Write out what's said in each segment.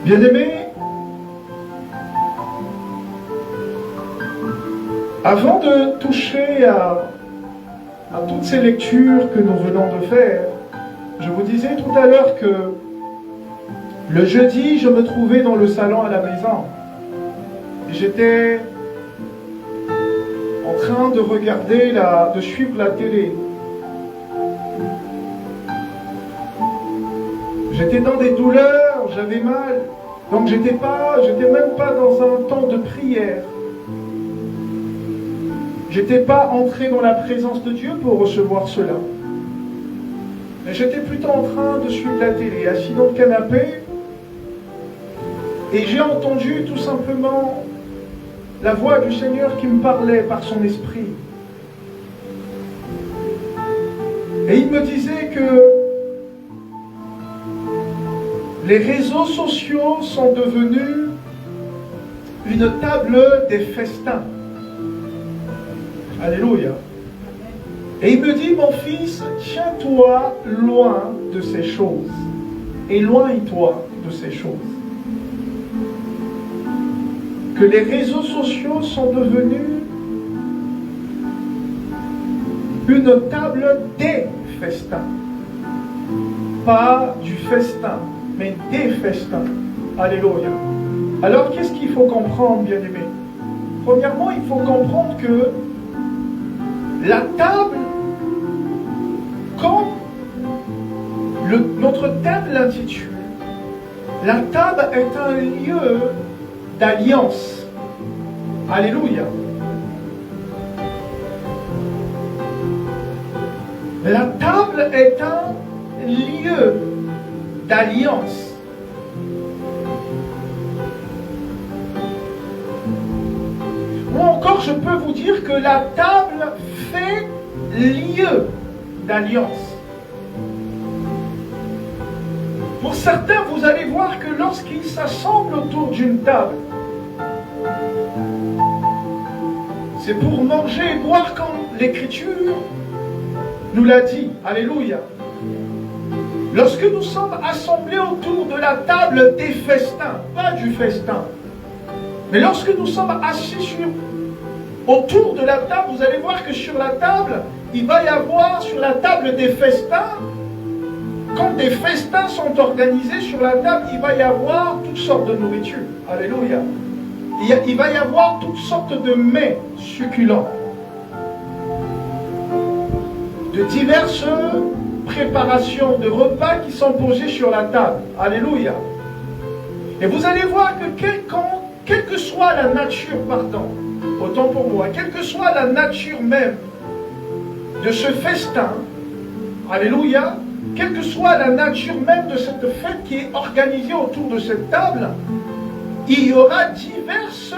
Bien-aimés, avant de toucher à toutes ces lectures que nous venons de faire, je vous disais tout à l'heure que le jeudi, je me trouvais dans le salon à la maison. J'étais en train de regarder, de suivre la télé. J'étais dans des douleurs, j'avais mal. Donc j'étais même pas dans un temps de prière. J'étais pas entré dans la présence de Dieu pour recevoir cela. Mais j'étais plutôt en train de suivre la télé, assis dans le canapé. Et j'ai entendu tout simplement la voix du Seigneur qui me parlait par son esprit. Et il me disait que les réseaux sociaux sont devenus une table des festins. Alléluia. Et il me dit, mon fils, tiens-toi loin de ces choses. Éloigne-toi de ces choses. Que les réseaux sociaux sont devenus une table des festins. Pas du festin, mais des festins. Alléluia. Alors, qu'est-ce qu'il faut comprendre, bien-aimés? Premièrement, il faut comprendre que la table, comme notre thème l'intitule, la table est un lieu d'alliance. Alléluia. La table est un lieu d'alliance. Ou encore, je peux vous dire que la table fait lieu d'alliance. Pour certains, vous allez voir que lorsqu'ils s'assemblent autour d'une table, c'est pour manger et boire comme l'Écriture nous l'a dit. Alléluia. Lorsque nous sommes assemblés autour de la table des festins, pas du festin, mais lorsque nous sommes assis autour de la table, vous allez voir que sur la table, il va y avoir sur la table des festins. Quand des festins sont organisés sur la table, il va y avoir toutes sortes de nourriture. Alléluia. Il va y avoir toutes sortes de mets succulents. De diverses préparations de repas qui sont posés sur la table. Alléluia. Et vous allez voir que quelle que soit la nature, autant pour moi, quelle que soit la nature même de ce festin, alléluia, quelle que soit la nature même de cette fête qui est organisée autour de cette table, il y aura diverses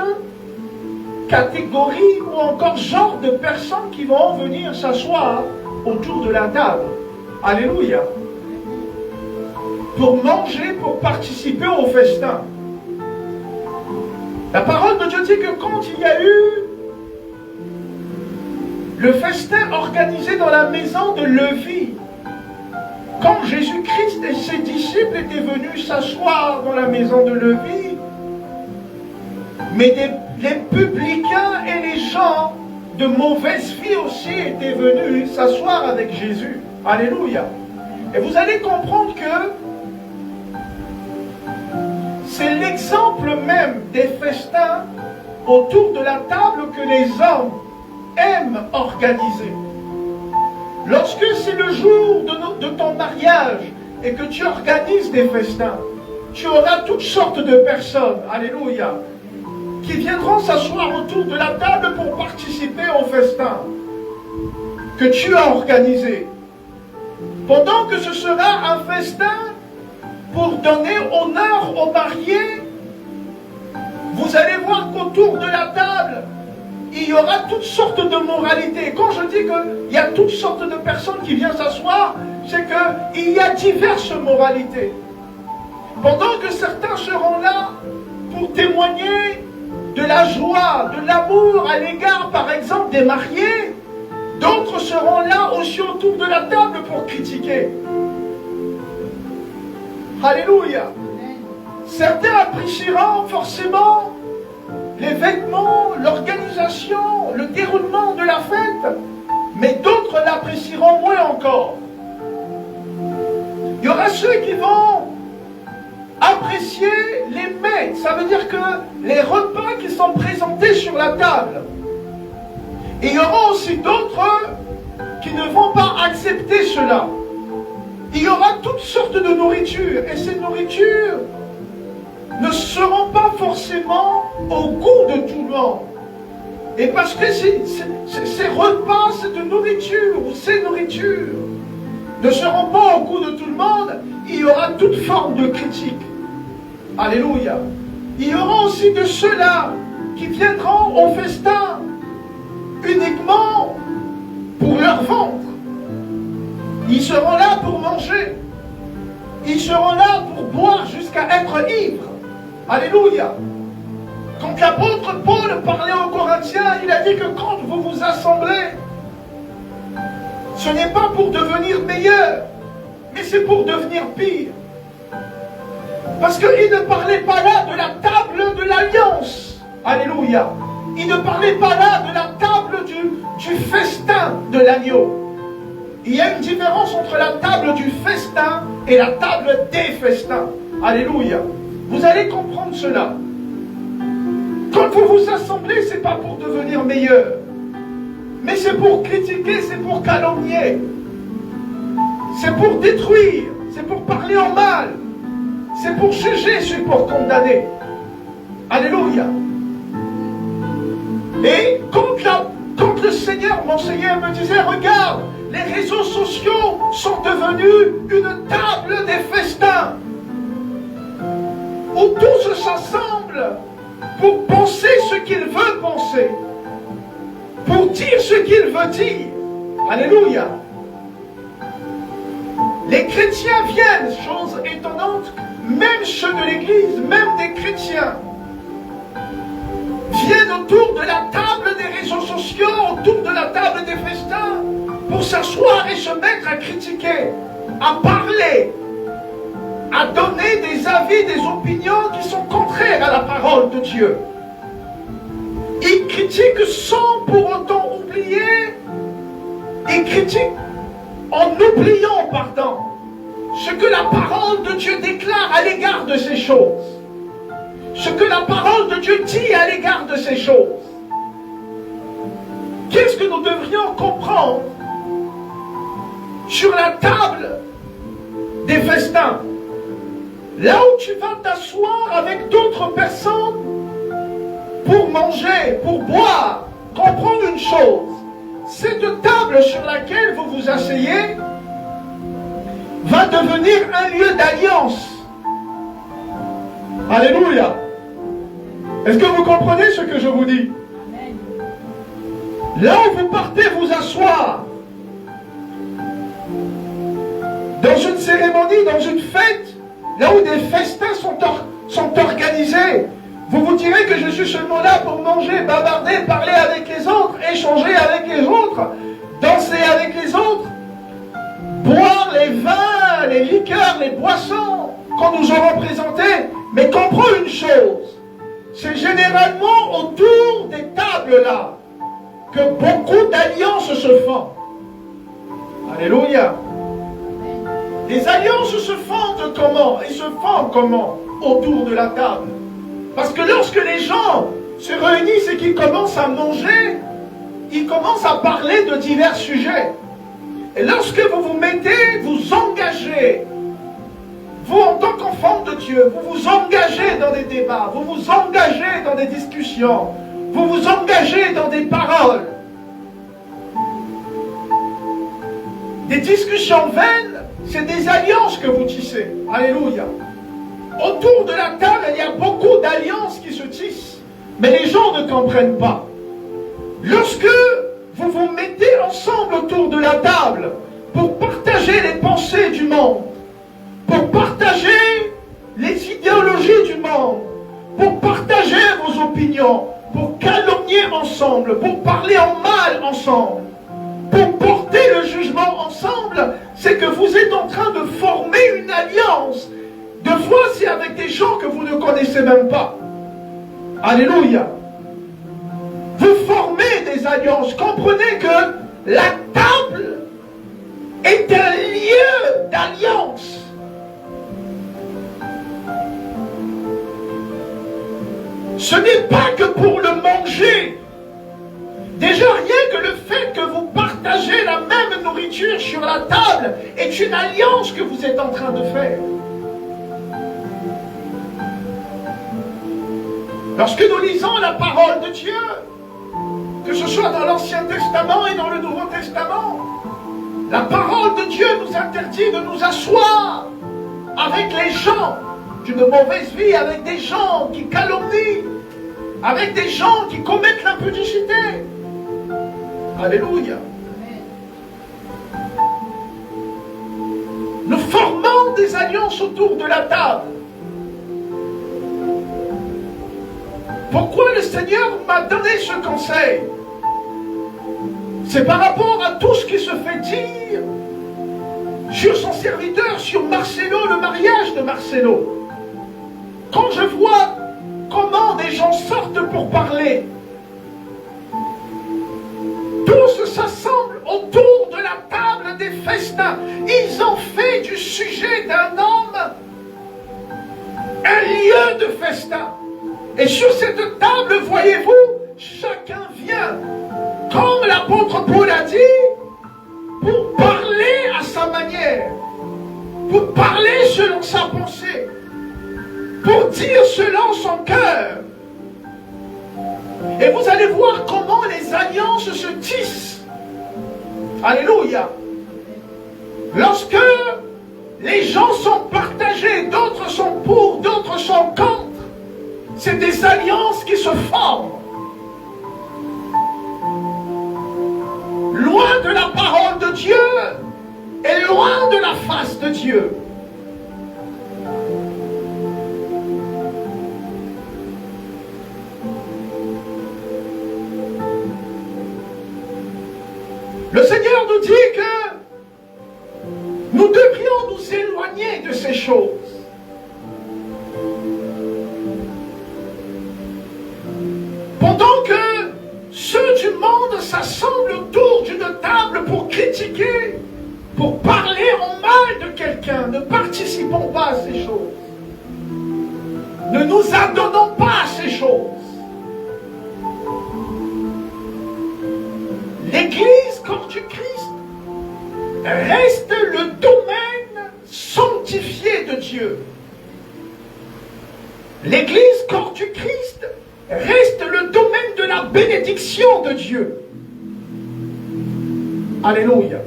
catégories ou encore genres de personnes qui vont venir s'asseoir autour de la table. Alléluia. Pour manger, pour participer au festin. La parole de Dieu dit que quand il y a eu le festin organisé dans la maison de Lévi, quand Jésus-Christ et ses disciples étaient venus s'asseoir dans la maison de Lévi, mais les publicains et les gens de mauvaise vie aussi étaient venus s'asseoir avec Jésus. Alléluia. Et vous allez comprendre que c'est l'exemple même des festins autour de la table que les hommes aiment organiser. Lorsque c'est le jour de ton mariage et que tu organises des festins, tu auras toutes sortes de personnes, alléluia, qui viendront s'asseoir autour de la table pour participer au festin que tu as organisé. Pendant que ce sera un festin pour donner honneur aux mariés, vous allez voir qu'autour de la table, il y aura toutes sortes de moralités. Quand je dis qu'il y a toutes sortes de personnes qui viennent s'asseoir, c'est qu'il y a diverses moralités. Pendant que certains seront là pour témoigner de la joie, de l'amour à l'égard, par exemple, des mariés, d'autres seront là aussi autour de la table pour critiquer. Alléluia. Certains apprécieront forcément les vêtements, l'organisation, le déroulement de la fête, mais d'autres l'apprécieront moins encore. Il y aura ceux qui vont apprécier les mets, ça veut dire que les repas qui sont présentés sur la table. Et il y aura aussi d'autres qui ne vont pas accepter cela. Il y aura toutes sortes de nourritures, et ces nourritures ne seront pas forcément au goût de tout le monde. Et parce que ces repas, cette nourriture ou ces nourritures ne seront pas au goût de tout le monde, il y aura toute forme de critique. Alléluia. Il y aura aussi de ceux-là qui viendront au festin uniquement pour leur ventre. Ils seront là pour manger. Ils seront là pour boire jusqu'à être ivres. Alléluia. Quand l'apôtre Paul parlait aux Corinthiens, il a dit que quand vous vous assemblez, ce n'est pas pour devenir meilleur, mais c'est pour devenir pire. Parce qu'il ne parlait pas là de la table de l'alliance. Alléluia. Il ne parlait pas là de la table du festin de l'agneau. Il y a une différence entre la table du festin et la table des festins. Alléluia. Vous allez comprendre cela. Quand vous vous assemblez, ce n'est pas pour devenir meilleur. Mais c'est pour critiquer, c'est pour calomnier. C'est pour détruire, c'est pour parler en mal. C'est pour juger, c'est pour condamner. Alléluia. Et quand le Seigneur, mon Seigneur me disait, regarde, les réseaux sociaux sont devenus une table des festins, où tous s'assemblent pour penser ce qu'il veut penser, pour dire ce qu'il veut dire. Alléluia. Les chrétiens viennent, chose étonnante, même ceux de l'église, même des chrétiens, viennent autour de la table des réseaux sociaux, autour de la table des festins, pour s'asseoir et se mettre à critiquer, à parler, à donner des avis, des opinions qui sont contraires à la parole de Dieu. Ils critiquent sans pour autant oublier, ils critiquent en oubliant, pardon, ce que la parole de Dieu déclare à l'égard de ces choses. Ce que la parole de Dieu dit à l'égard de ces choses. Qu'est-ce que nous devrions comprendre sur la table des festins? Là où tu vas t'asseoir avec d'autres personnes pour manger, pour boire, comprendre une chose. Cette table sur laquelle vous vous asseyez va devenir un lieu d'alliance. Alléluia. Est-ce que vous comprenez ce que je vous dis? Là où vous partez vous asseoir, dans une cérémonie, dans une fête, là où des festins sont organisés, vous vous direz que je suis seulement là pour manger, bavarder, parler avec les autres, échanger avec les autres, danser avec les autres, boire les vins, les liqueurs, les boissons qu'on nous aura présentés. Mais comprends une chose, c'est généralement autour des tables-là que beaucoup d'alliances se font. Alléluia. Les alliances se font comment? Ils se font comment? Autour de la table. Parce que lorsque les gens se réunissent et qu'ils commencent à manger, ils commencent à parler de divers sujets. Et lorsque vous vous mettez, vous engagez, vous en tant qu'enfant de Dieu, vous vous engagez dans des débats, vous vous engagez dans des discussions, vous vous engagez dans des paroles. Des discussions vaines, c'est des alliances que vous tissez. Alléluia. Autour de la table, il y a beaucoup d'alliances qui se tissent. Mais les gens ne comprennent pas. Lorsque vous vous mettez ensemble autour de la table pour partager les pensées du monde, pour partager les idéologies du monde, pour partager vos opinions, pour calomnier ensemble, pour parler en mal ensemble, pour porter le jugement ensemble, c'est que vous êtes en train de former une alliance, de Des fois, c'est avec des gens que vous ne connaissez même pas. Alléluia. Vous formez des alliances. Comprenez que la table est un lieu d'alliance. Ce n'est pas que pour le manger. Déjà, rien que le fait que vous partagez la même nourriture sur la table est une alliance que vous êtes en train de faire. Lorsque nous lisons la parole de Dieu, que ce soit dans l'Ancien Testament et dans le Nouveau Testament, la parole de Dieu nous interdit de nous asseoir avec les gens d'une mauvaise vie, avec des gens qui calomnient, avec des gens qui commettent l'impudicité. Alléluia. Nous formons des alliances autour de la table. Pourquoi le Seigneur m'a donné ce conseil? C'est par rapport à tout ce qui se fait dire sur son serviteur, sur Marcelo, le mariage de Marcelo. Quand je vois comment des gens sortent pour parler, tous s'assemblent autour de la table des festins. Ils ont fait du sujet d'un homme un lieu de festin. Et sur cette table, voyez-vous, chacun vient, comme l'apôtre Paul a dit, pour parler à sa manière, pour parler selon sa pensée, pour dire selon son cœur. Et vous allez voir comment les alliances se tissent. Alléluia. Lorsque les gens sont partagés, d'autres sont pour, d'autres sont contre, c'est des alliances qui se forment. Loin de la parole de Dieu et loin de la face de Dieu. Le Seigneur nous dit que nous devrions nous éloigner de ces choses. Pendant que ceux du monde s'assemblent autour d'une table pour critiquer, pour parler en mal de quelqu'un, ne participons pas à ces choses. Ne nous adonnons pas à ces choses. L'Église, corps du Christ, reste le domaine sanctifié de Dieu. L'Église, corps du Christ, reste le domaine de la bénédiction de Dieu. Alléluia.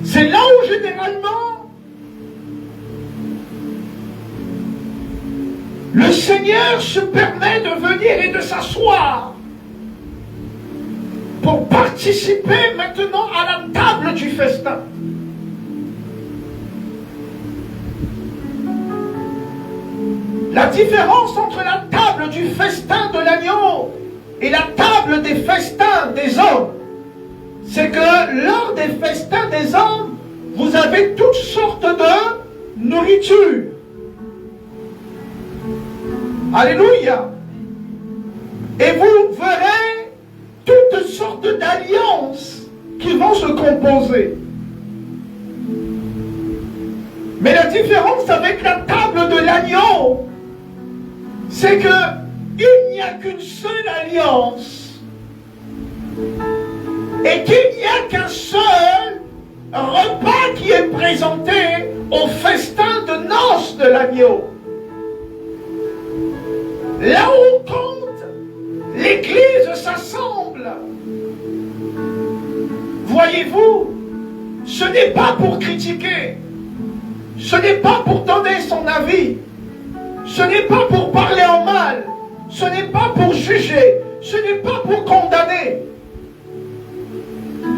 C'est là où généralement le Seigneur se permet de venir et de s'asseoir pour participer maintenant à la table du festin. La différence entre la table du festin de l'agneau et la table des festins des hommes, c'est que lors des festins des hommes, vous avez toutes sortes de nourriture. Alléluia. Et vous verrez toutes sortes d'alliances qui vont se composer. Mais la différence avec la table de l'agneau, c'est qu'il n'y a qu'une seule alliance et qu'il n'y a qu'un seul repas qui est présenté au festin de noces de l'agneau. Là où compte, l'Église s'assemble. Voyez-vous, ce n'est pas pour critiquer, ce n'est pas pour donner son avis, ce n'est pas pour parler en mal, ce n'est pas pour juger, ce n'est pas pour condamner,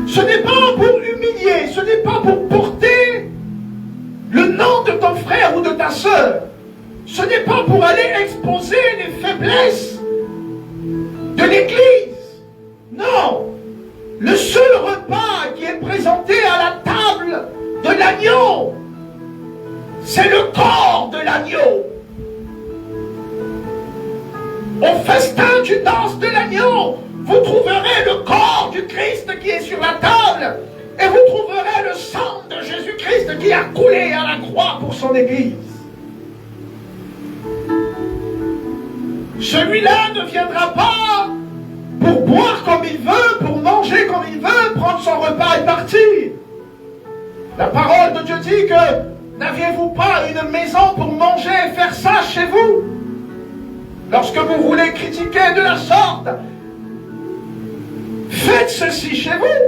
ce n'est pas pour humilier, ce n'est pas pour porter le nom de ton frère ou de ta sœur. Ce n'est pas pour aller exposer les faiblesses de l'Église. Non. Le seul repas qui est présenté à la table de l'agneau, c'est le corps de l'agneau. Au festin du noces de l'agneau, vous trouverez le corps du Christ qui est sur la table et vous trouverez le sang de Jésus-Christ qui a coulé à la croix pour son Église. Celui-là ne viendra pas pour boire comme il veut, pour manger comme il veut, prendre son repas et partir. La parole de Dieu dit que n'aviez-vous pas une maison pour manger et faire ça chez vous? Lorsque vous voulez critiquer de la sorte, faites ceci chez vous.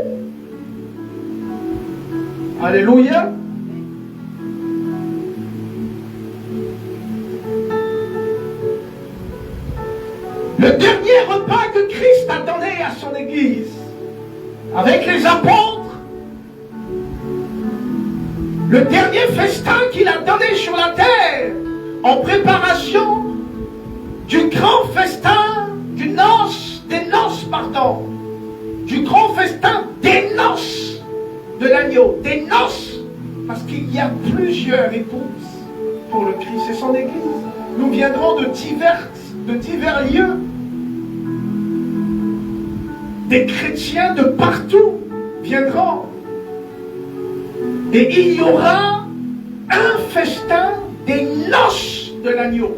Alléluia. Le dernier repas que Christ a donné à son Église, avec les apôtres, le dernier festin qu'il a donné sur la terre, en préparation du grand festin du grand festin des noces de l'agneau, des noces, parce qu'il y a plusieurs épouses pour le Christ et son Église. Nous viendrons de divers lieux. Des chrétiens de partout viendront. Et il y aura un festin des noces de l'agneau.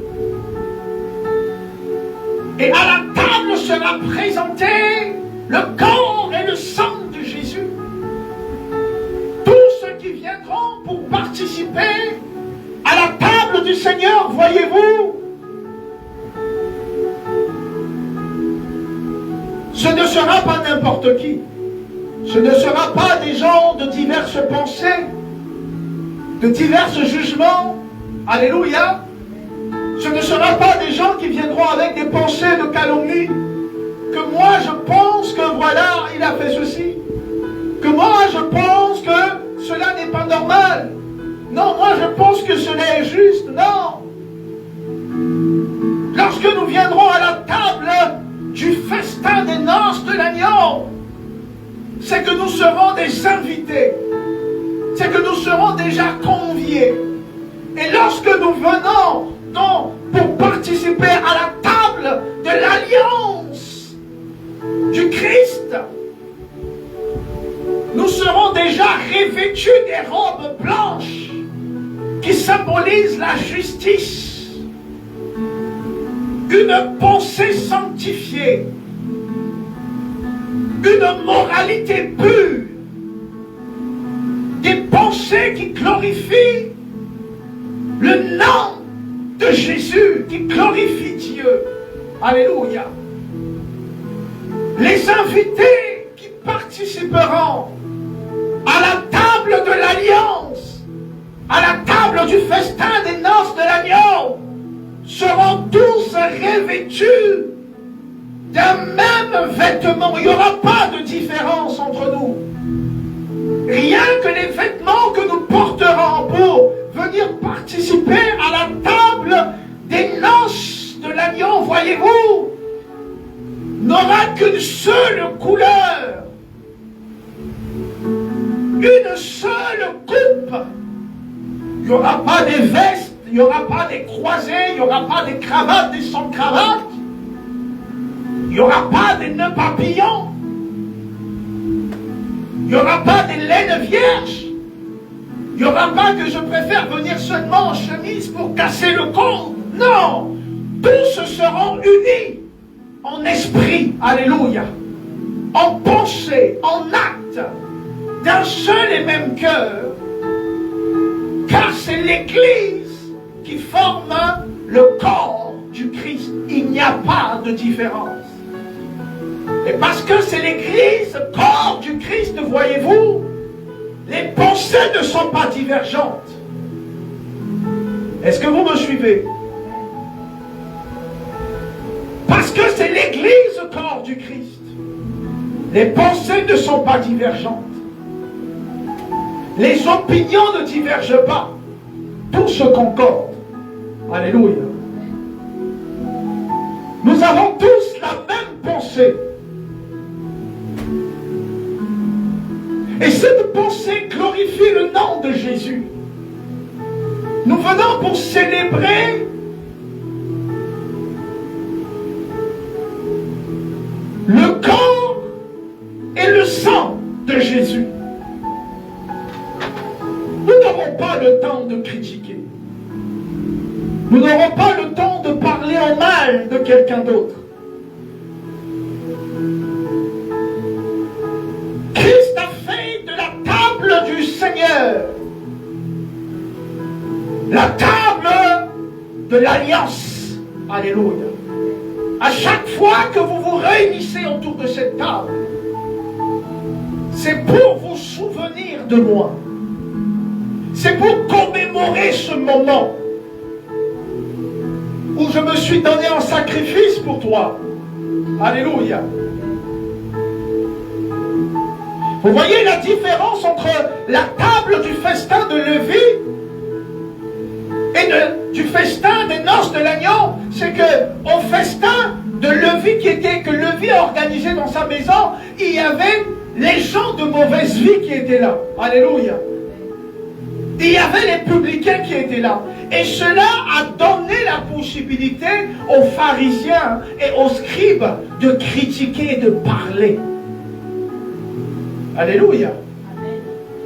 Et à la table sera présenté le corps et le sang de Jésus. Tous ceux qui viendront pour participer à la table du Seigneur, voyez-vous, ce ne sera pas n'importe qui. Ce ne sera pas des gens de diverses pensées, de divers jugements. Alléluia. Ce ne sera pas des gens qui viendront avec des pensées de calomnie. Que moi je pense que voilà, il a fait ceci. Que moi je pense que cela n'est pas normal. Non, moi je pense que cela est juste. Non. Lorsque nous viendrons à la table du festin des noces de l'agneau, c'est que nous serons des invités. C'est que nous serons déjà conviés. Et lorsque nous venons donc pour participer à la table de l'alliance du Christ, nous serons déjà revêtus des robes blanches qui symbolisent la justice, une pensée sanctifiée, une moralité pure, des pensées qui glorifient le nom de Jésus, qui glorifie Dieu. Alléluia. Les invités qui participeront à la table de l'alliance, à la table du festin des noces de l'agneau, seront tous revêtus d'un même vêtement. Il n'y aura pas de différence entre nous. Rien que les vêtements que nous porterons pour venir participer à la table des noces de l'agneau, voyez-vous, n'aura qu'une seule couleur, une seule coupe. Il n'y aura pas des vestes, il n'y aura pas des croisés, il n'y aura pas des cravates, des sans cravates, il n'y aura pas des nœuds papillons, il n'y aura pas des laines vierges. Il n'y aura pas que je préfère venir seulement en chemise pour casser le compte. Non! Tous seront unis en esprit, alléluia, en pensée, en acte, d'un seul et même cœur. Car c'est l'Église qui forme le corps du Christ. Il n'y a pas de différence. Et parce que c'est l'Église, corps du Christ, voyez-vous, les pensées ne sont pas divergentes. Est-ce que vous me suivez? Parce que c'est l'Église, corps du Christ. Les pensées ne sont pas divergentes. Les opinions ne divergent pas. Tout se concorde. Alléluia. Nous avons tous la même pensée. Et cette pensée glorifie le nom de Jésus. Nous venons pour célébrer le corps et le sang de Jésus. Nous n'aurons pas le temps de critiquer. Nous n'aurons pas le temps de parler en mal de quelqu'un d'autre. Christ a fait de la table du Seigneur la table de l'alliance. Alléluia. À chaque fois que vous vous réunissez autour de cette table, c'est pour vous souvenir de moi. C'est pour commémorer ce moment où je me suis donné en sacrifice pour toi. Alléluia. Vous voyez la différence entre la table du festin de Lévi et du festin des noces de l'agneau? C'est que au festin de Lévi que Lévi a organisé dans sa maison, il y avait les gens de mauvaise vie qui étaient là. Alléluia. Il y avait les publicains qui étaient là. Et cela a donné la possibilité aux pharisiens et aux scribes de critiquer et de parler. Alléluia.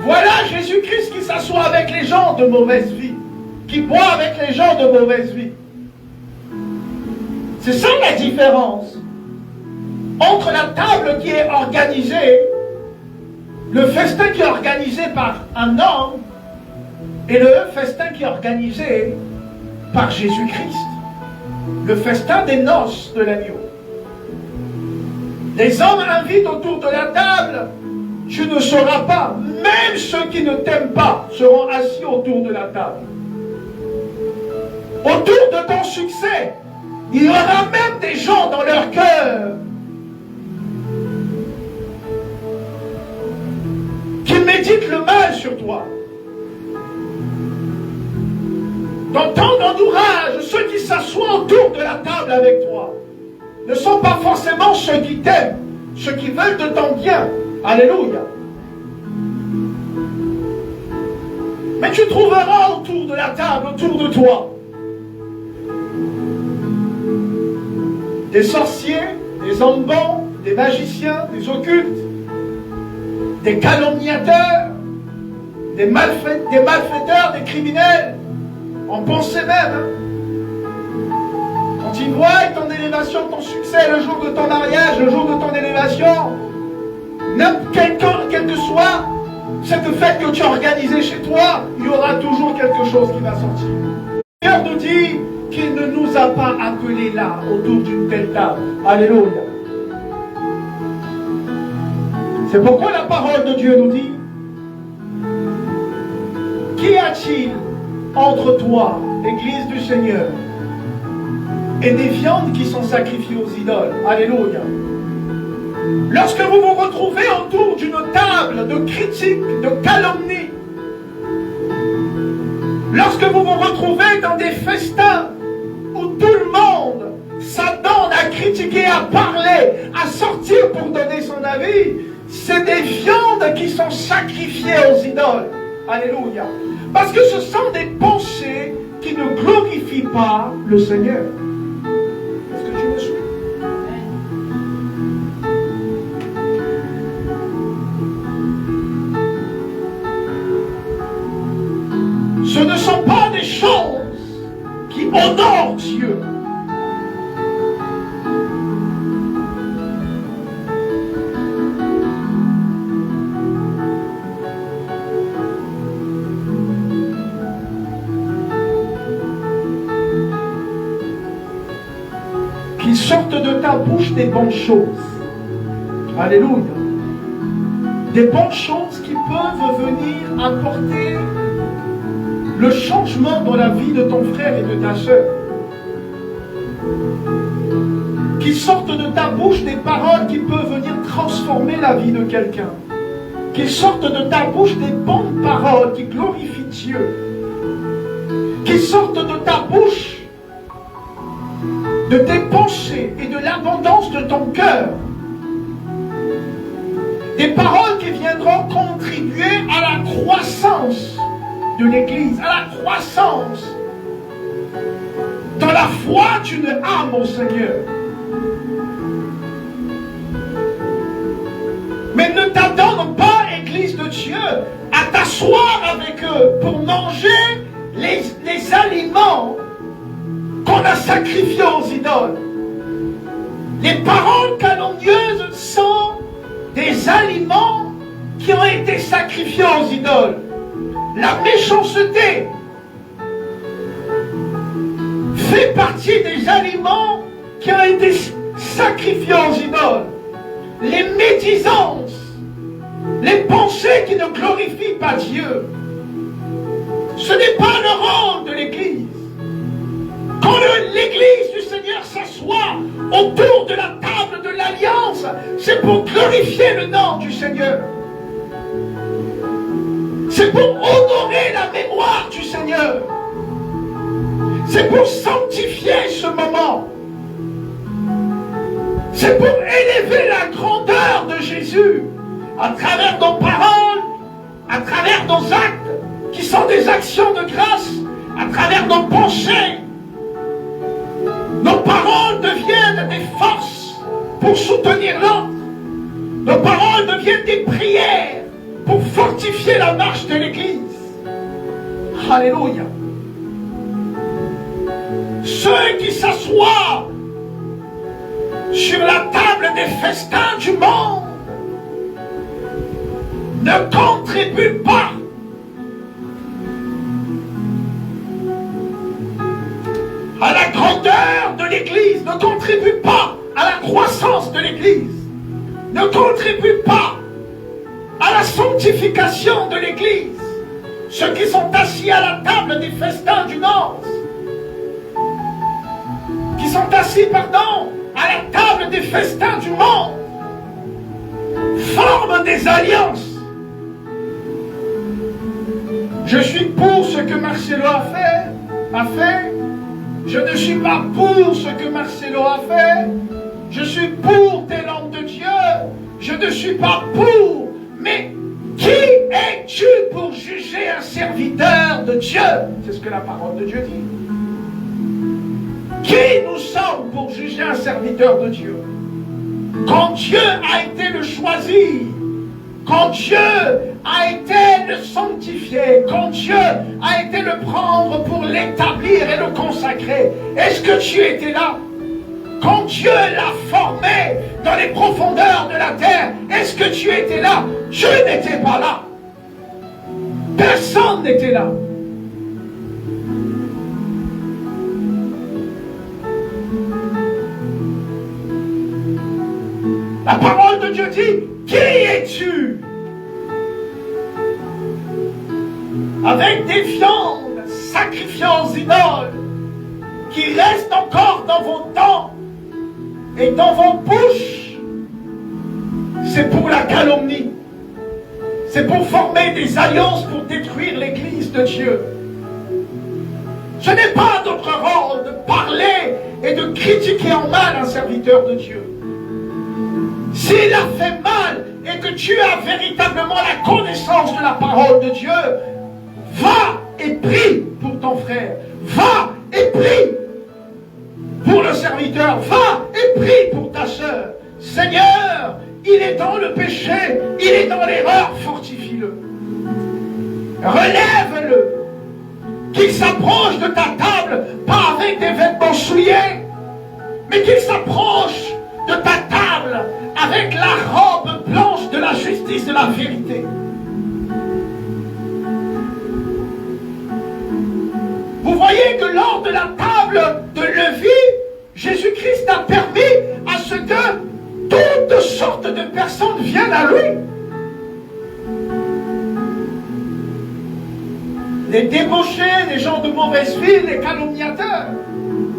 Voilà Jésus-Christ qui s'assoit avec les gens de mauvaise vie, qui boit avec les gens de mauvaise vie. C'est ça la différence entre la table qui est organisée, le festin qui est organisé par un homme, et le festin qui est organisé par Jésus-Christ. Le festin des noces de l'agneau. Les hommes invitent autour de la table. Tu ne sauras pas. Même ceux qui ne t'aiment pas seront assis autour de la table. Autour de ton succès, il y aura même des gens dans leur cœur qui méditent le mal sur toi. Dans ton entourage, ceux qui s'assoient autour de la table avec toi ne sont pas forcément ceux qui t'aiment, ceux qui veulent de ton bien. Alléluia. Mais tu trouveras autour de la table, autour de toi, des sorciers, des hommes bons, des magiciens, des occultes, des calomniateurs, des malfaiteurs, des criminels. En pensée même. Quand ils voient ton élévation, ton succès, le jour de ton mariage, le jour de ton élévation, quel que soit cette fête que tu as organisée chez toi, il y aura toujours quelque chose qui va sortir. Le Seigneur nous dit qu'il ne nous a pas appelés là, autour d'une telle table. Alléluia. C'est pourquoi la parole de Dieu nous dit: qu'y a-t-il entre toi, l'Église du Seigneur, et des viandes qui sont sacrifiées aux idoles? Alléluia. Lorsque vous vous retrouvez autour d'une table de critique, de calomnie, lorsque vous vous retrouvez dans des festins où tout le monde s'adonne à critiquer, à parler, à sortir pour donner son avis, c'est des viandes qui sont sacrifiées aux idoles. Alléluia. Parce que ce sont des pensées qui ne glorifient pas le Seigneur. Est-ce que tu me suis? Ce ne sont pas des choses qui honorent Dieu. Qu'il sorte de ta bouche des bonnes choses. Alléluia. Des bonnes choses qui peuvent venir apporter le changement dans la vie de ton frère et de ta soeur. Qu'il sorte de ta bouche des paroles qui peuvent venir transformer la vie de quelqu'un. Qu'il sorte de ta bouche des bonnes paroles qui glorifient Dieu. Qu'il sorte de ta bouche de tes pensées et de l'abondance de ton cœur Des paroles qui viendront contribuer à la croissance de l'Église, à la croissance dans la foi d'une âme au Seigneur. Mais ne t'attends pas, Église de Dieu, à t'asseoir avec eux pour manger les aliments qu'on a sacrifiés aux idoles. Les paroles calomnieuses sont des aliments qui ont été sacrifiés aux idoles. La méchanceté fait partie des aliments qui ont été sacrifiés aux idoles. Les médisances, les pensées qui ne glorifient pas Dieu. Ce n'est pas le rôle de l'Église. Quand l'Église du Seigneur s'assoit autour de la table de l'Alliance, c'est pour glorifier le nom du Seigneur. C'est pour honorer la mémoire du Seigneur. C'est pour sanctifier ce moment. C'est pour élever la grandeur de Jésus à travers nos paroles, à travers nos actes, qui sont des actions de grâce, à travers nos pensées. Nos paroles deviennent des forces pour soutenir l'autre. Nos paroles deviennent des prières pour fortifier la marche de l'Église. Alléluia. Ceux qui s'assoient sur la table des festins du monde ne contribuent pas à la grandeur de l'Église, ne contribuent pas à la croissance de l'Église, ne contribuent pas à la sanctification de l'Église. Ceux qui sont assis à la table des festins du Nord, qui sont assis, à la table des festins du monde, forment des alliances. Je suis pour ce que Marcelo a fait. Je ne suis pas pour ce que Marcelo a fait. Je suis pour tes langues de Dieu. Je ne suis pas pour. Mais qui es-tu pour juger un serviteur de Dieu? C'est ce que la parole de Dieu dit. Qui nous sommes pour juger un serviteur de Dieu? Quand Dieu a été le choisi, quand Dieu a été le sanctifier, quand Dieu a été le prendre pour l'établir et le consacrer, est-ce que tu étais là? Quand Dieu l'a formé dans les profondeurs de la terre, est-ce que tu étais là? Je n'étais pas là. Personne n'était là. La parole de Dieu dit, qui es-tu? Avec des viandes sacrifiées aux idoles qui restent encore dans vos dents et dans vos bouches, c'est pour la calomnie. C'est pour former des alliances pour détruire l'Église de Dieu. Ce n'est pas notre rôle de parler et de critiquer en mal un serviteur de Dieu. S'il a fait mal et que tu as véritablement la connaissance de la parole de Dieu, va et prie pour ton frère. Va et prie pour le serviteur. Va et prie pour ta soeur. Seigneur, il est dans le péché, il est dans l'erreur, fortifie-le. Relève-le. Qu'il s'approche de ta table, pas avec des vêtements souillés, mais qu'il s'approche de ta table avec la robe blanche de la justice, de la vérité. Vous voyez que lors de la table de Lévi, Jésus-Christ a permis à ce que toutes sortes de personnes viennent à lui. Les débauchés, les gens de mauvaise vie, les calomniateurs.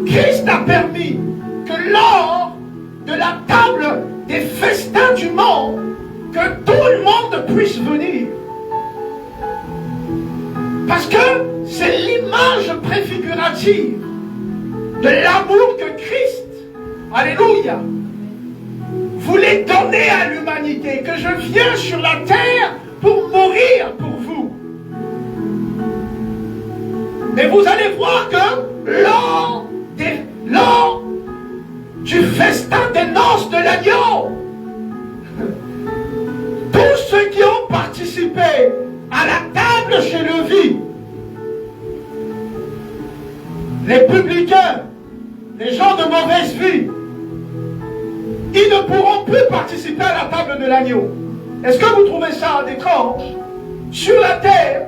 Christ a permis que lors de la table des festins du monde, que tout le monde puisse venir. Parce que c'est l'image préfigurative de l'amour que Christ, alléluia, voulait donner à l'humanité. l'humanité, que je viens sur la terre pour mourir pour vous. Mais vous allez voir que lors du festin des noces de l'agneau, tous ceux qui ont participé à la table chez Lévi, les publicains, les gens de mauvaise vie, ils ne pourront plus participer à la table de l'agneau. Est-ce que vous trouvez ça étrange? Sur la terre,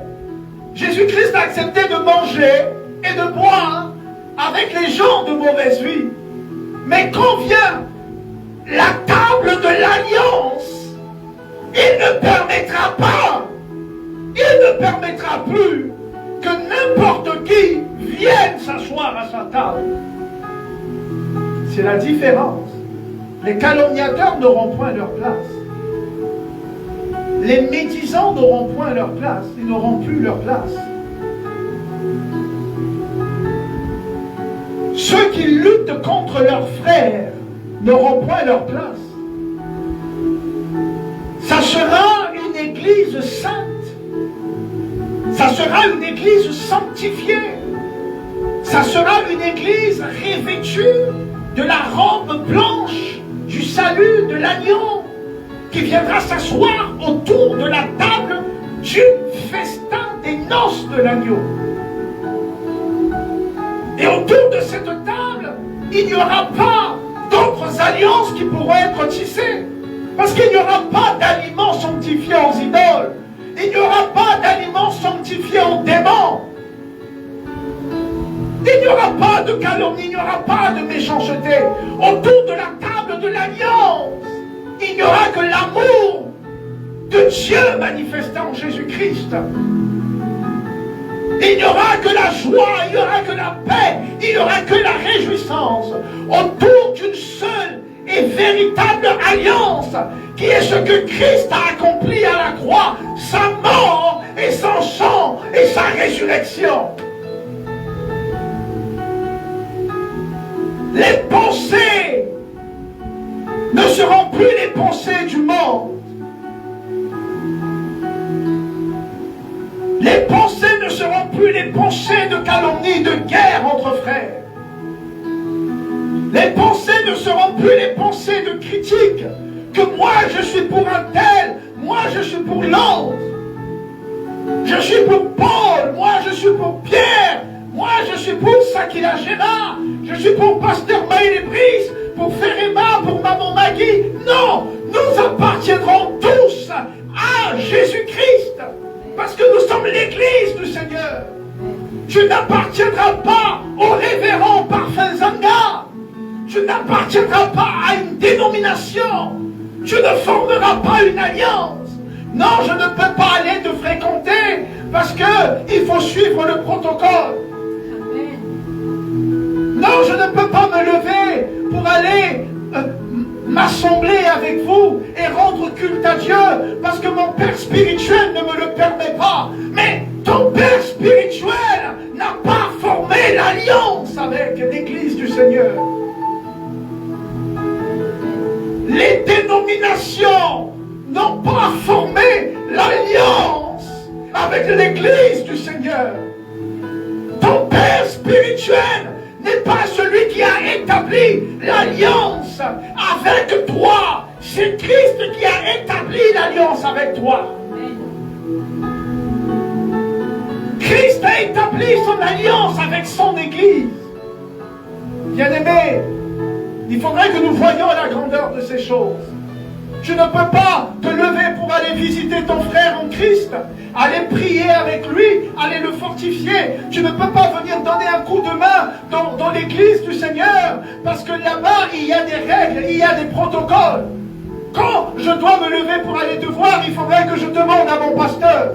Jésus-Christ a accepté de manger et de boire avec les gens de mauvaise vie. Mais quand vient la table de l'alliance, il ne permettra plus que n'importe qui vienne s'asseoir à sa table. C'est la différence. Les calomniateurs n'auront point leur place. Les médisants n'auront point leur place. Ils n'auront plus leur place. Ceux qui luttent contre leurs frères n'auront point leur place. Ça sera une église sainte. Ça sera une église sanctifiée. Ça sera une église revêtue de la robe blanche du salut de l'agneau, qui viendra s'asseoir autour de la table du festin des noces de l'agneau. Et autour de cette table, il n'y aura pas d'autres alliances qui pourront être tissées. Parce qu'il n'y aura pas d'aliments sanctifiés aux idoles. Il n'y aura pas d'aliments sanctifiés aux démons. Il n'y aura pas de calomnie, il n'y aura pas de méchanceté. Autour de la table de l'alliance, il n'y aura que l'amour de Dieu manifesté en Jésus-Christ. Il n'y aura que la joie, il n'y aura que la paix, il n'y aura que la réjouissance autour d'une seule et véritable alliance qui est ce que Christ a accompli à la croix, sa mort et son sang et sa résurrection. Les pensées ne seront plus les pensées du monde. Les pensées ne seront plus les pensées de calomnie, de guerre entre frères. Les pensées ne seront plus les pensées de critique, que moi je suis pour un tel, moi je suis pour l'autre. Je suis pour Paul, moi je suis pour Pierre, moi je suis pour Sakila Gérard, je suis pour Pasteur Maël Brice, pour Ferema, pour Maman Maggie. Non, nous appartiendrons tous à Jésus-Christ. Parce que nous sommes l'église du Seigneur. Tu n'appartiendras pas au révérend Parfum Zanga. Tu n'appartiendras pas à une dénomination. Tu ne formeras pas une alliance. Non, je ne peux pas aller te fréquenter parce qu'il faut suivre le protocole. Non, je ne peux pas me lever pour aller m'assembler avec vous et rendre culte à Dieu parce que mon père spirituel ne me le permet pas. Mais ton père spirituel n'a pas formé l'alliance avec l'église du Seigneur. Les dénominations n'ont pas formé l'alliance avec l'église du Seigneur. Ton père spirituel n'est pas celui qui a établi l'alliance avec toi. C'est Christ qui a établi l'alliance avec toi. Christ a établi son alliance avec son Église. Bien-aimés, il faudrait que nous voyions la grandeur de ces choses. Tu ne peux pas te lever pour aller visiter ton frère en Christ, aller prier avec lui, aller le fortifier. Tu ne peux pas venir donner un coup de main dans l'église du Seigneur, parce que là-bas, il y a des règles, il y a des protocoles. Quand je dois me lever pour aller te voir, il faudrait que je demande à mon pasteur.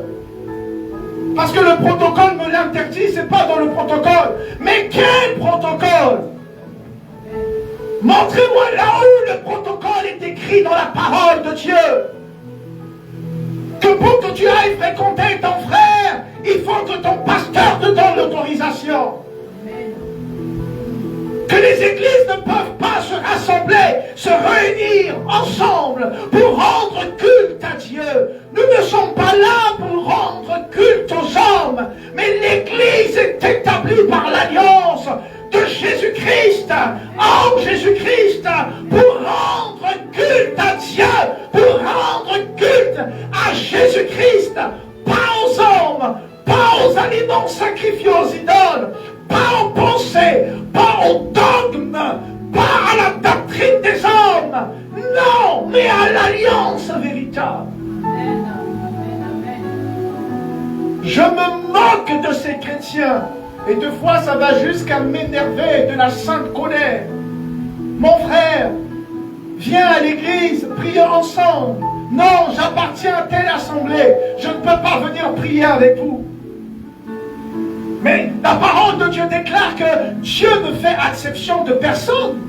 Parce que le protocole me l'interdit, c'est pas dans le protocole. Mais quel protocole? Montrez-moi là où le protocole est écrit dans la parole de Dieu. Que pour que tu ailles fréquenter ton frère, il faut que ton pasteur te donne l'autorisation. que les églises ne peuvent pas se rassembler, se réunir ensemble pour rendre culte à Dieu. Nous ne sommes pas là pour rendre culte aux hommes, mais l'église est établie par l'alliance de Jésus-Christ, en Jésus-Christ, pour rendre culte à Dieu, pour rendre culte à Jésus-Christ, pas aux hommes, pas aux aliments sacrifiés aux idoles, pas aux pensées, pas aux dogmes, pas à la doctrine des hommes, non, mais à l'alliance véritable. Je me moque de ces chrétiens, et deux fois ça va jusqu'à m'énerver de la sainte colère. Mon frère, viens à l'église, prions ensemble. Non, j'appartiens à telle assemblée, je ne peux pas venir prier avec vous. Mais la parole de Dieu déclare que Dieu ne fait exception de personne.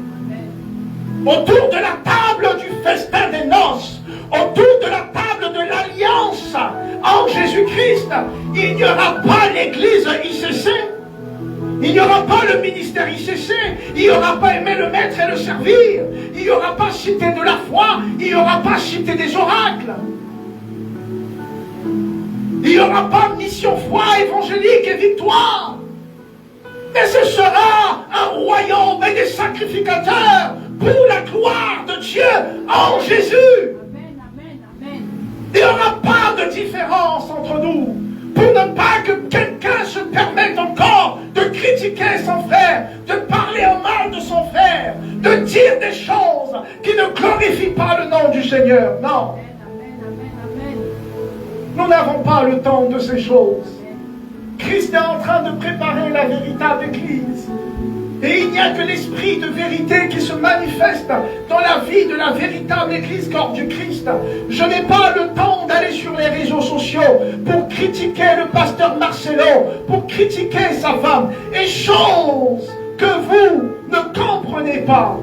Autour de la table du festin des noces, autour de la table de l'alliance en Jésus-Christ, il n'y aura pas l'église ICC, il n'y aura pas le ministère ICC, il n'y aura pas aimer le maître et le servir, il n'y aura pas cité de la foi, il n'y aura pas cité des oracles. Il n'y aura pas mission foi évangélique et victoire. Mais ce sera un royaume et des sacrificateurs pour la gloire de Dieu en Jésus. Amen, amen, amen. Il n'y aura pas de différence entre nous pour ne pas que quelqu'un se permette encore de critiquer son frère, de parler en mal de son frère, de dire des choses qui ne glorifient pas le nom du Seigneur. Non. Nous n'avons pas le temps de ces choses. Christ est en train de préparer la véritable Église. Et il n'y a que l'esprit de vérité qui se manifeste dans la vie de la véritable Église corps du Christ. Je n'ai pas le temps d'aller sur les réseaux sociaux pour critiquer le pasteur Marcelo, pour critiquer sa femme. Et chose que vous ne comprenez pas,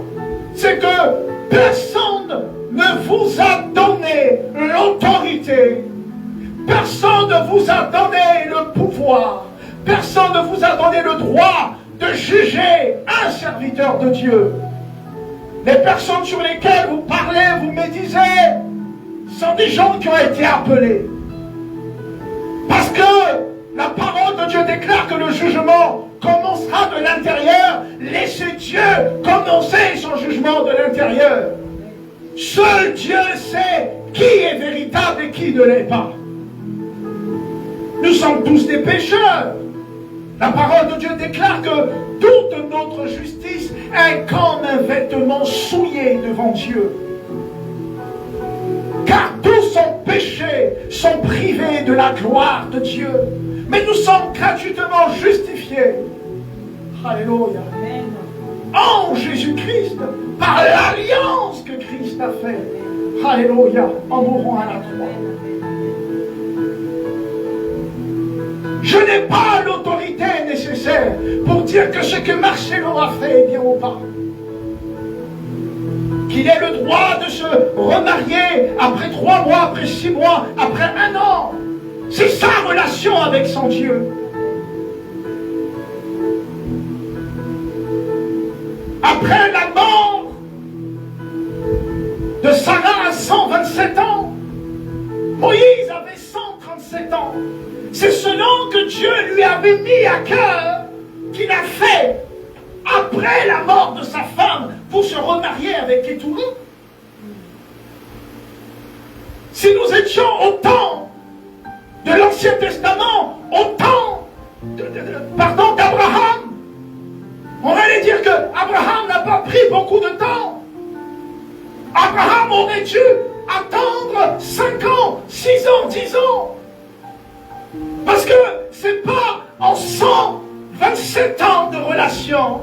c'est que personne ne vous a donné l'autorité. Personne ne vous a donné le pouvoir. Personne ne vous a donné le droit de juger un serviteur de Dieu. Les personnes sur lesquelles vous parlez, vous médisez, sont des gens qui ont été appelés. Parce que la parole de Dieu déclare que le jugement commencera de l'intérieur. Laissez Dieu commencer son jugement de l'intérieur. Seul Dieu sait qui est véritable et qui ne l'est pas. Nous sommes tous des pécheurs. La parole de Dieu déclare que toute notre justice est comme un vêtement souillé devant Dieu. Car tous sont péchés, sont privés de la gloire de Dieu. Mais nous sommes gratuitement justifiés. Alléluia. En Jésus-Christ, par l'alliance que Christ a faite. Alléluia. En mourant à la croix. Je n'ai pas l'autorité nécessaire pour dire que ce que Marcelo a fait est bien ou pas. Qu'il ait le droit de se remarier après 3 mois, après 6 mois, après 1 an. C'est sa relation avec son Dieu. Après la mort de Sarah à 127 ans, Moïse avait 137 ans. C'est ce nom que Dieu lui avait mis à cœur qu'il a fait après la mort de sa femme pour se remarier avec Kétourou. Si nous étions au temps de l'Ancien Testament, au temps d'Abraham, on allait dire que Abraham n'a pas pris beaucoup de temps. Abraham aurait dû attendre 5 ans, 6 ans, 10 ans. Parce que c'est pas en 127 ans de relation.